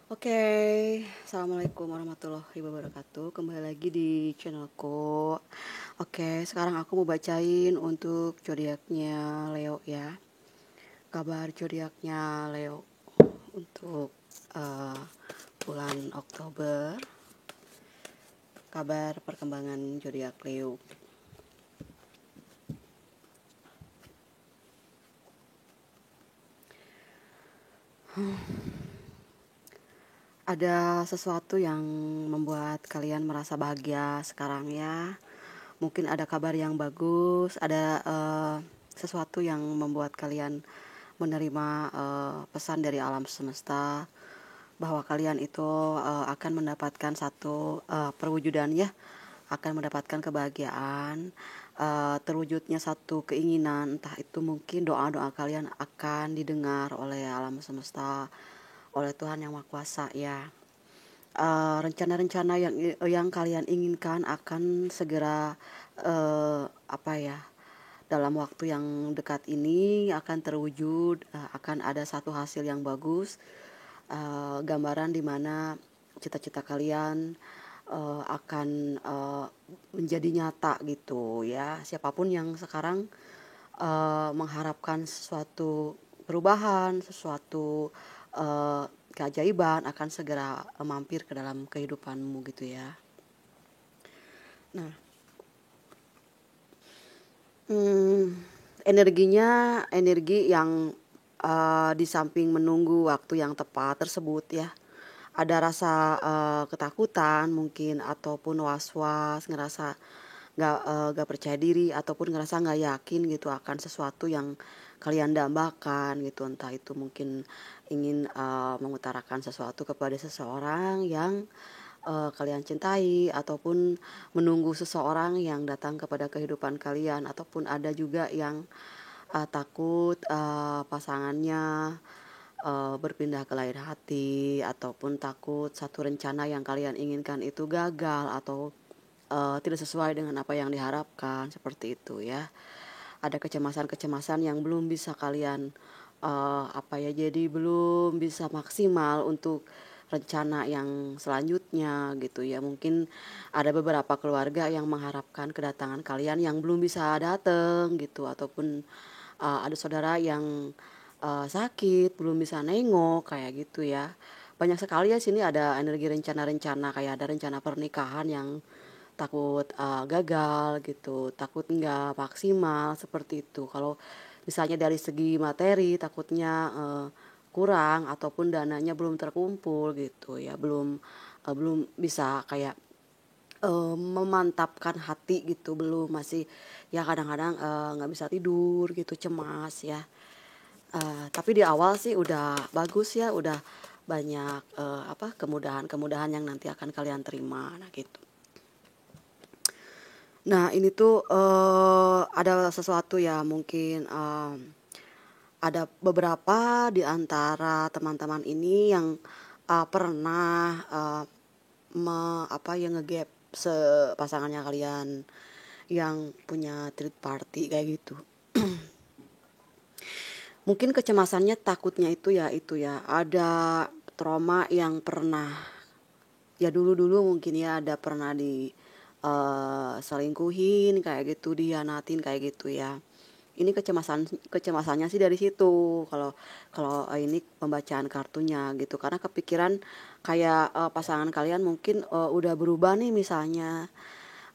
Oke, assalamualaikum warahmatullahi wabarakatuh. Kembali lagi di channelku. Oke, sekarang aku mau bacain untuk zodiaknya Leo ya. Kabar zodiaknya Leo untuk eh, bulan Oktober. Kabar perkembangan zodiak Leo. Ada sesuatu yang membuat kalian merasa bahagia sekarang ya. Mungkin ada kabar yang bagus, ada sesuatu yang membuat kalian menerima pesan dari alam semesta bahwa kalian itu akan mendapatkan satu perwujudan ya, akan mendapatkan kebahagiaan, terwujudnya satu keinginan, entah itu mungkin doa-doa kalian akan didengar oleh alam semesta, oleh Tuhan Yang Maha Kuasa ya. Rencana-rencana yang kalian inginkan akan segera apa ya, dalam waktu yang dekat ini akan terwujud, akan ada satu hasil yang bagus, gambaran di mana cita-cita kalian akan menjadi nyata gitu ya. Siapapun yang sekarang mengharapkan sesuatu perubahan, sesuatu uh, keajaiban akan segera mampir ke dalam kehidupanmu gitu ya. Nah, energinya energi yang di samping menunggu waktu yang tepat tersebut ya. Ada rasa ketakutan mungkin ataupun was-was, ngerasa nggak percaya diri ataupun ngerasa nggak yakin gitu akan sesuatu yang kalian dambakan gitu, entah itu mungkin ingin mengutarakan sesuatu kepada seseorang yang kalian cintai ataupun menunggu seseorang yang datang kepada kehidupan kalian, ataupun ada juga yang takut pasangannya berpindah ke lain hati, ataupun takut satu rencana yang kalian inginkan itu gagal atau tidak sesuai dengan apa yang diharapkan, seperti itu ya. Ada kecemasan-kecemasan yang belum bisa kalian apa ya, jadi belum bisa maksimal untuk rencana yang selanjutnya gitu ya. Mungkin ada beberapa keluarga yang mengharapkan kedatangan kalian yang belum bisa datang gitu, ataupun ada saudara yang sakit belum bisa nengok kayak gitu ya. Banyak sekali ya sini ada energi rencana-rencana, kayak ada rencana pernikahan yang takut gagal gitu, takut nggak maksimal seperti itu. Kalau misalnya dari segi materi takutnya kurang ataupun dananya belum terkumpul gitu ya, belum bisa kayak memantapkan hati gitu, belum, masih ya kadang-kadang nggak bisa tidur gitu, cemas ya. Tapi di awal sih udah bagus ya, udah banyak apa, kemudahan-kemudahan yang nanti akan kalian terima, nah gitu. Nah ini tuh ada sesuatu ya, mungkin ada beberapa di antara teman-teman ini yang pernah apa ya, ngegap pasangannya kalian yang punya third party kayak gitu. Mungkin kecemasannya, takutnya itu ya ada trauma yang pernah ya, dulu-dulu mungkin ya ada pernah di selingkuhin kayak gitu, dihianatin kayak gitu ya. Ini kecemasannya sih dari situ, kalau kalau ini pembacaan kartunya gitu, karena kepikiran kayak pasangan kalian mungkin udah berubah nih misalnya.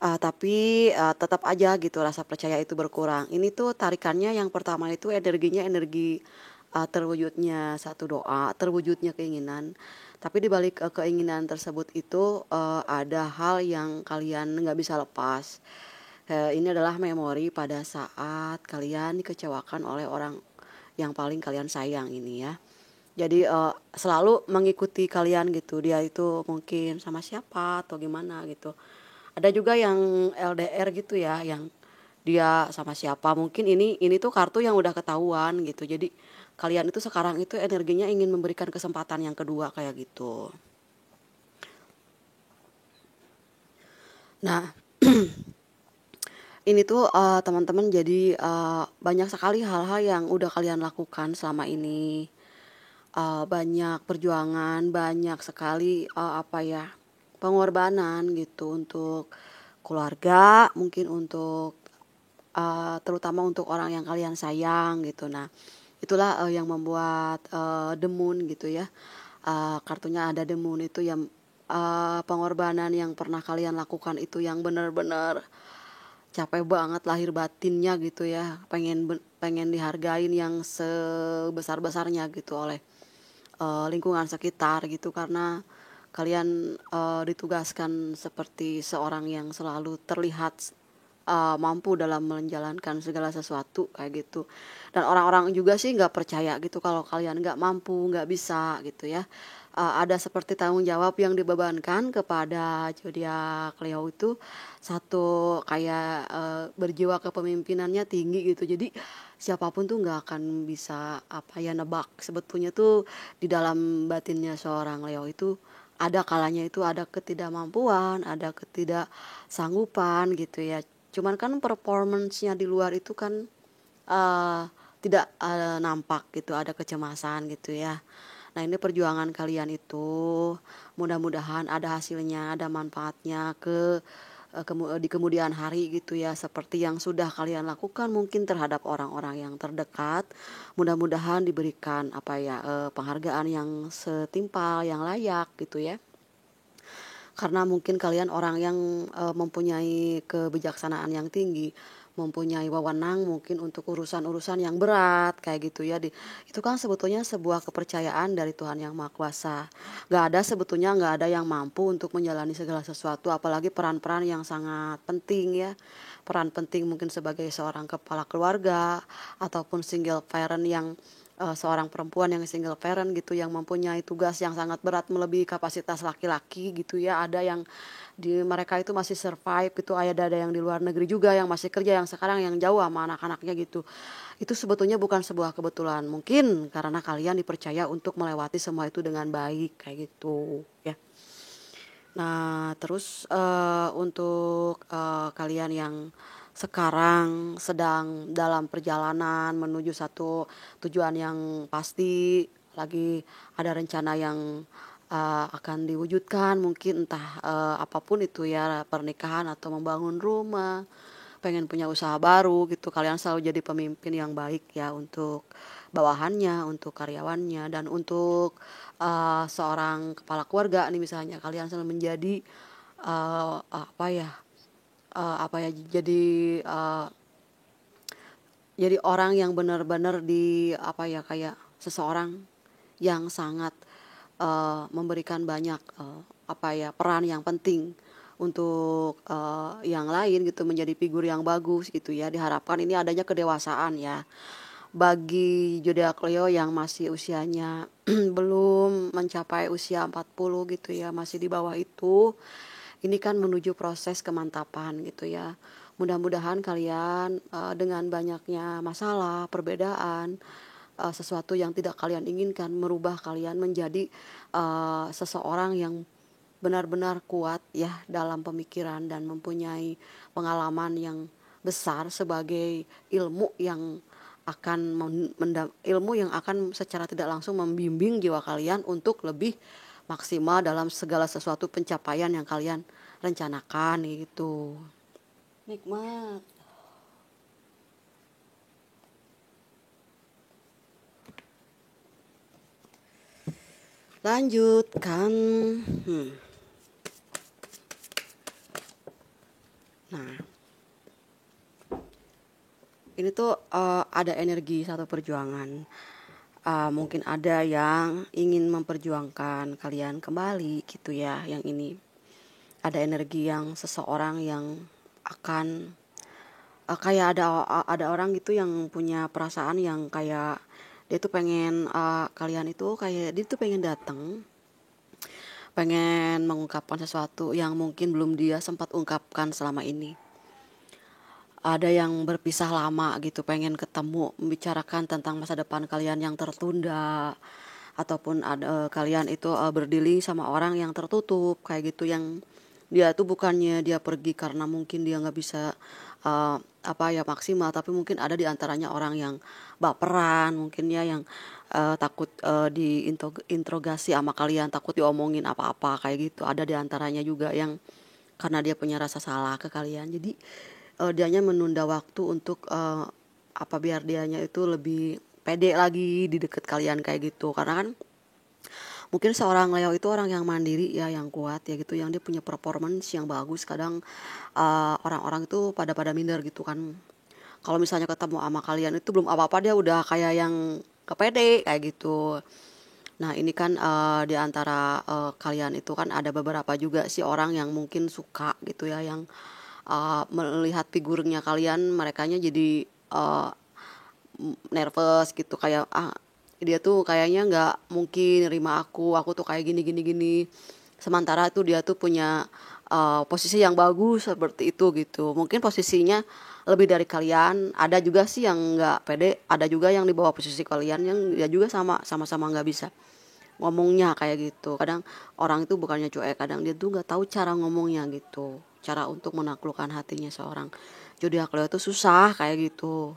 Tapi tetap aja gitu rasa percaya itu berkurang. Ini tuh tarikannya yang pertama itu energinya energi terwujudnya satu doa, terwujudnya keinginan. Tapi di balik keinginan tersebut itu ada hal yang kalian nggak bisa lepas. Ini adalah memori pada saat kalian dikecewakan oleh orang yang paling kalian sayang ini ya. Jadi selalu mengikuti kalian gitu. Dia itu mungkin sama siapa atau gimana gitu. Ada juga yang LDR gitu ya, yang dia sama siapa. Mungkin ini tuh kartu yang udah ketahuan gitu. Jadi kalian itu sekarang itu energinya ingin memberikan kesempatan yang kedua kayak gitu. Nah, ini tuh teman-teman, jadi banyak sekali hal-hal yang udah kalian lakukan selama ini. banyak perjuangan, banyak sekali, pengorbanan gitu untuk keluarga, mungkin untuk, terutama untuk orang yang kalian sayang gitu. Nah, itulah, yang membuat, The Moon gitu ya, kartunya ada The Moon itu yang, pengorbanan yang pernah kalian lakukan itu yang benar-benar capek banget lahir batinnya gitu ya, pengen dihargain yang sebesar-besarnya gitu oleh, lingkungan sekitar gitu, karena kalian, ditugaskan seperti seorang yang selalu terlihat, mampu dalam menjalankan segala sesuatu kayak gitu. Dan orang-orang juga sih nggak percaya gitu kalau kalian nggak mampu, nggak bisa gitu ya. Ada seperti tanggung jawab yang dibebankan kepada zodiak Leo itu, satu kayak, berjiwa kepemimpinannya tinggi gitu. Jadi siapapun tuh nggak akan bisa nebak sebetulnya tuh di dalam batinnya seorang Leo itu ada kalanya itu ada ketidakmampuan, ada ketidaksanggupan gitu ya. Cuman kan performance-nya di luar itu kan, eee, tidak, nampak gitu, ada kecemasan gitu ya. Nah, ini perjuangan kalian itu mudah-mudahan ada hasilnya, ada manfaatnya di kemudian hari gitu ya, seperti yang sudah kalian lakukan mungkin terhadap orang-orang yang terdekat. Mudah-mudahan diberikan penghargaan yang setimpal, yang layak gitu ya. Karena mungkin kalian orang yang, mempunyai kebijaksanaan yang tinggi, mempunyai wewenang mungkin untuk urusan-urusan yang berat kayak gitu ya, itu kan sebetulnya sebuah kepercayaan dari Tuhan Yang Maha Kuasa. Nggak ada yang mampu untuk menjalani segala sesuatu, apalagi peran-peran yang sangat penting ya. Peran penting mungkin sebagai seorang kepala keluarga, ataupun single parent yang seorang perempuan yang single parent gitu, yang mempunyai tugas yang sangat berat melebihi kapasitas laki-laki gitu ya. Ada yang mereka itu masih survive gitu, ada yang di luar negeri juga yang masih kerja, yang sekarang yang jauh sama anak-anaknya gitu. Itu sebetulnya bukan sebuah kebetulan, mungkin karena kalian dipercaya untuk melewati semua itu dengan baik kayak gitu ya. Nah, terus, untuk, kalian yang sekarang sedang dalam perjalanan menuju satu tujuan yang pasti, lagi ada rencana yang, akan diwujudkan mungkin entah, apa itu ya, pernikahan atau membangun rumah, pengen punya usaha baru gitu, kalian selalu jadi pemimpin yang baik ya untuk bawahannya, untuk karyawannya, dan untuk, seorang kepala keluarga nih misalnya kalian selalu menjadi, eee, apa ya, jadi, jadi orang yang benar-benar kayak seseorang yang sangat, memberikan banyak, peran yang penting untuk, yang lain gitu, menjadi figur yang bagus gitu ya. Diharapkan ini adanya kedewasaan ya, bagi zodiak Leo yang masih usianya belum mencapai usia 40 gitu ya, masih di bawah itu, ini kan menuju proses kemantapan gitu ya. Mudah-mudahan kalian, dengan banyaknya masalah, perbedaan, sesuatu yang tidak kalian inginkan merubah kalian menjadi, seseorang yang benar-benar kuat ya dalam pemikiran dan mempunyai pengalaman yang besar sebagai ilmu yang ilmu yang akan secara tidak langsung membimbing jiwa kalian untuk lebih maksimal dalam segala sesuatu pencapaian yang kalian rencanakan gitu. Nikmat. Lanjutkan. Hmm. Nah, ini tuh, ada energi satu perjuangan. Mungkin ada yang ingin memperjuangkan kalian kembali gitu ya, yang ini. Ada energi yang seseorang yang akan, kayak ada orang gitu yang punya perasaan yang kayak dia tuh pengen, kalian itu kayak dia tuh pengen datang, pengen mengungkapkan sesuatu yang mungkin belum dia sempat ungkapkan selama ini. Ada yang berpisah lama gitu, pengen ketemu, membicarakan tentang masa depan kalian yang tertunda, ataupun kalian itu, berdealing sama orang yang tertutup kayak gitu, yang dia tuh bukannya dia pergi karena mungkin dia nggak bisa, maksimal, tapi mungkin ada di antaranya orang yang baperan mungkin ya, yang, takut diinterogasi sama kalian, takut diomongin apa-apa kayak gitu. Ada di antaranya juga yang karena dia punya rasa salah ke kalian, jadi dianya menunda waktu untuk biar dianya itu lebih pede lagi di deket kalian kayak gitu. Karena kan mungkin seorang Leo itu orang yang mandiri ya, yang kuat ya gitu, yang dia punya performance yang bagus. Kadang orang-orang itu pada minder gitu kan, kalau misalnya ketemu sama kalian itu belum apa-apa dia udah kayak yang kepede kayak gitu. Nah ini kan di antara kalian itu kan ada beberapa juga sih orang yang mungkin suka gitu ya, yang melihat figurnya kalian, merekanya jadi nervous gitu, kayak dia tuh kayaknya nggak mungkin nerima aku tuh kayak gini gini gini. Sementara tuh dia tuh punya posisi yang bagus seperti itu gitu. Mungkin posisinya lebih dari kalian. Ada juga sih yang nggak pede, ada juga yang di bawah posisi kalian yang ya juga sama-sama nggak bisa ngomongnya kayak gitu. Kadang orang itu bukannya cuek, kadang dia tuh nggak tahu cara ngomongnya gitu, cara untuk menaklukkan hatinya seorang zodiak Leo itu susah kayak gitu.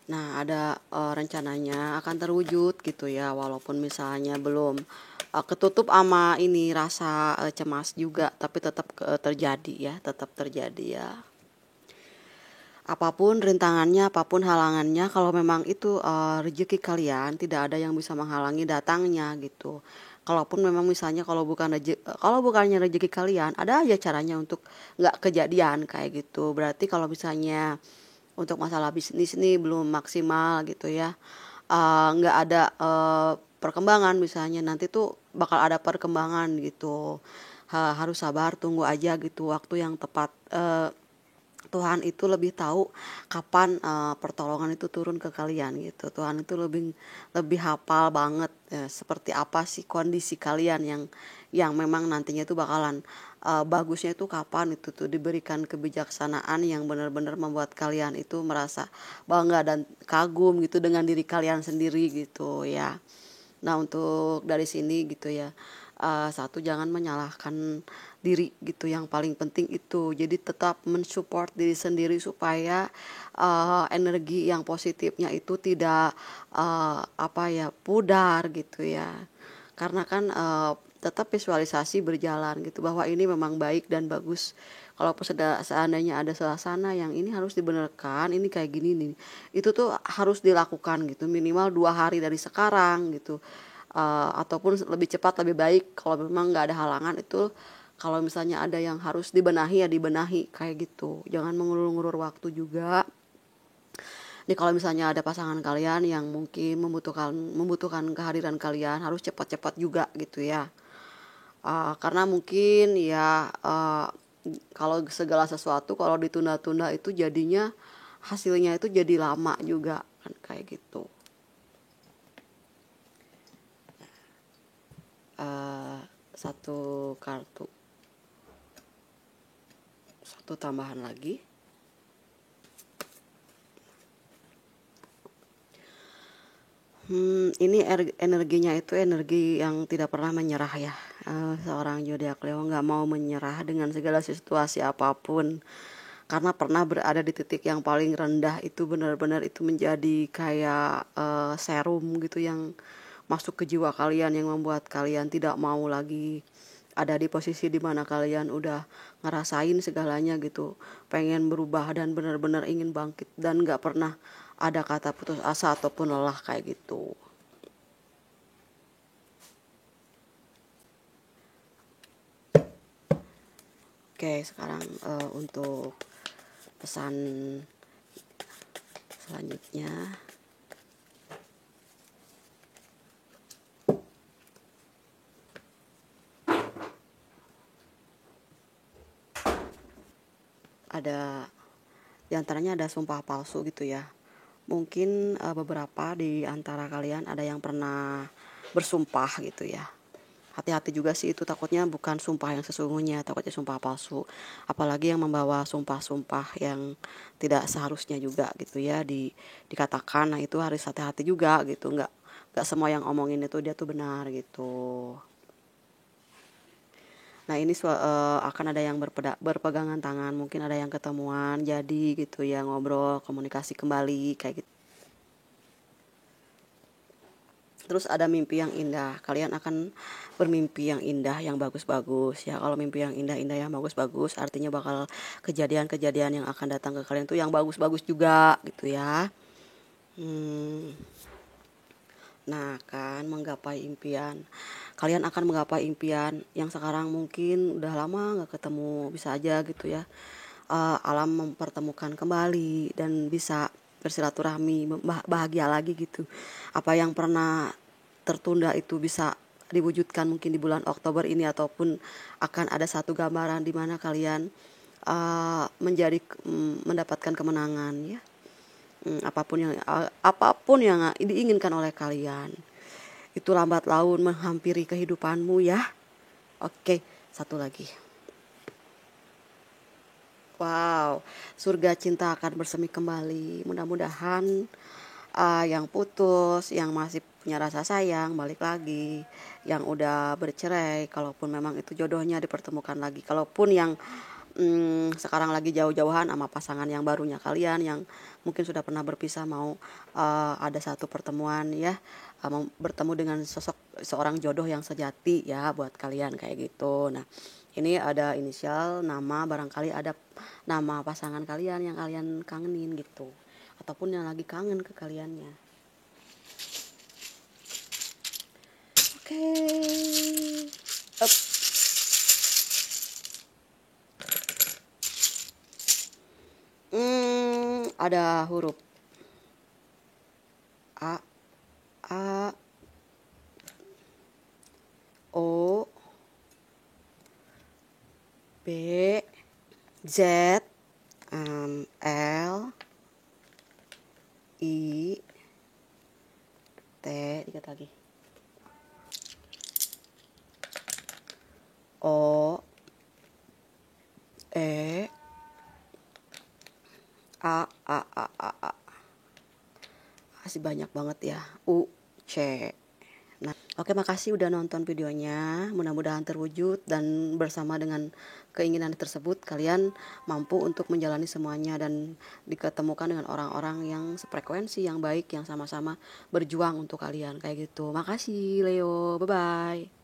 Nah, ada rencananya akan terwujud gitu ya, walaupun misalnya belum ketutup ama ini rasa cemas juga, tapi tetap terjadi ya, tetap terjadi ya. Apapun rintangannya, apapun halangannya, kalau memang itu rezeki kalian, tidak ada yang bisa menghalangi datangnya gitu. Kalaupun memang misalnya kalau bukannya rezeki kalian, ada aja caranya untuk nggak kejadian kayak gitu. Berarti kalau misalnya untuk masalah bisnis nih belum maksimal gitu ya, nggak ada perkembangan, misalnya nanti tuh bakal ada perkembangan gitu. Harus sabar, tunggu aja gitu waktu yang tepat. Tuhan itu lebih tahu kapan pertolongan itu turun ke kalian gitu. Tuhan itu lebih lebih hafal banget seperti apa sih kondisi kalian yang memang nantinya itu bakalan bagusnya itu kapan itu tuh diberikan kebijaksanaan yang benar-benar membuat kalian itu merasa bangga dan kagum gitu dengan diri kalian sendiri gitu ya. Nah untuk dari sini gitu ya, satu, jangan menyalahkan diri gitu, yang paling penting itu. Jadi tetap mensupport diri sendiri supaya energi yang positifnya itu tidak pudar gitu ya. Karena kan tetap visualisasi berjalan gitu, bahwa ini memang baik dan bagus. Kalau seandainya ada suasana yang ini harus dibenarkan, ini kayak gini nih, itu tuh harus dilakukan gitu, minimal 2 hari dari sekarang gitu. Ataupun lebih cepat lebih baik kalau memang nggak ada halangan itu. Kalau misalnya ada yang harus dibenahi ya dibenahi kayak gitu, jangan mengulur-ngulur waktu juga. Nih kalau misalnya ada pasangan kalian yang mungkin membutuhkan kehadiran kalian, harus cepat-cepat juga gitu ya. Karena mungkin ya kalau segala sesuatu kalau ditunda-tunda itu jadinya hasilnya itu jadi lama juga kan kayak gitu. Satu kartu, satu tambahan lagi. Ini energinya itu energi yang tidak pernah menyerah ya. Seorang zodiak Leo nggak mau menyerah dengan segala situasi apapun. Karena pernah berada di titik yang paling rendah itu, benar-benar itu menjadi kayak serum gitu yang masuk ke jiwa kalian, yang membuat kalian tidak mau lagi ada di posisi dimana kalian udah ngerasain segalanya gitu, pengen berubah dan benar-benar ingin bangkit, dan nggak pernah ada kata putus asa ataupun lelah kayak gitu. Oke, sekarang untuk pesan selanjutnya. Ada di antaranya ada sumpah palsu gitu ya. Mungkin beberapa di antara kalian ada yang pernah bersumpah gitu ya. Hati-hati juga sih, itu takutnya bukan sumpah yang sesungguhnya, takutnya sumpah palsu. Apalagi yang membawa sumpah-sumpah yang tidak seharusnya juga gitu ya dikatakan. Nah itu harus hati-hati juga gitu. Nggak semua yang omongin itu dia tuh benar gitu. Nah ini akan ada yang berpegangan tangan, mungkin ada yang ketemuan, jadi gitu ya, ngobrol, komunikasi kembali kayak gitu. Terus ada mimpi yang indah, kalian akan bermimpi yang indah, yang bagus-bagus ya. Kalau mimpi yang indah-indah, yang bagus-bagus, artinya bakal kejadian-kejadian yang akan datang ke kalian tuh yang bagus-bagus juga gitu ya. Nah kan, menggapai impian, kalian akan menggapai impian yang sekarang mungkin udah lama gak ketemu, bisa aja gitu ya. Alam mempertemukan kembali dan bisa bersilaturahmi, bahagia lagi gitu. Apa yang pernah tertunda itu bisa diwujudkan mungkin di bulan Oktober ini, ataupun akan ada satu gambaran di mana kalian mendapatkan kemenangan ya. Apapun yang diinginkan oleh kalian itu lambat laun menghampiri kehidupanmu ya. Oke, satu lagi. Wow, surga cinta akan bersemi kembali. Mudah-mudahan yang putus, yang masih punya rasa sayang balik lagi, yang udah bercerai, kalaupun memang itu jodohnya dipertemukan lagi. Kalaupun yang sekarang lagi jauh-jauhan sama pasangan yang barunya kalian, yang mungkin sudah pernah berpisah, mau ada satu pertemuan ya, mau bertemu dengan sosok seorang jodoh yang sejati ya buat kalian kayak gitu. Nah ini ada inisial, nama, barangkali ada nama pasangan kalian yang kalian kangenin gitu, ataupun yang lagi kangen ke kaliannya. Oke. Ada huruf A, A, O, B, Z, L, I, T, dikit lagi, O, E, A. Masih banyak banget ya, U, C. Nah, oke, makasih udah nonton videonya. Mudah-mudahan terwujud, dan bersama dengan keinginan tersebut kalian mampu untuk menjalani semuanya dan diketemukan dengan orang-orang yang sefrekuensi, yang baik, yang sama-sama berjuang untuk kalian kayak gitu. Makasih Leo, bye bye.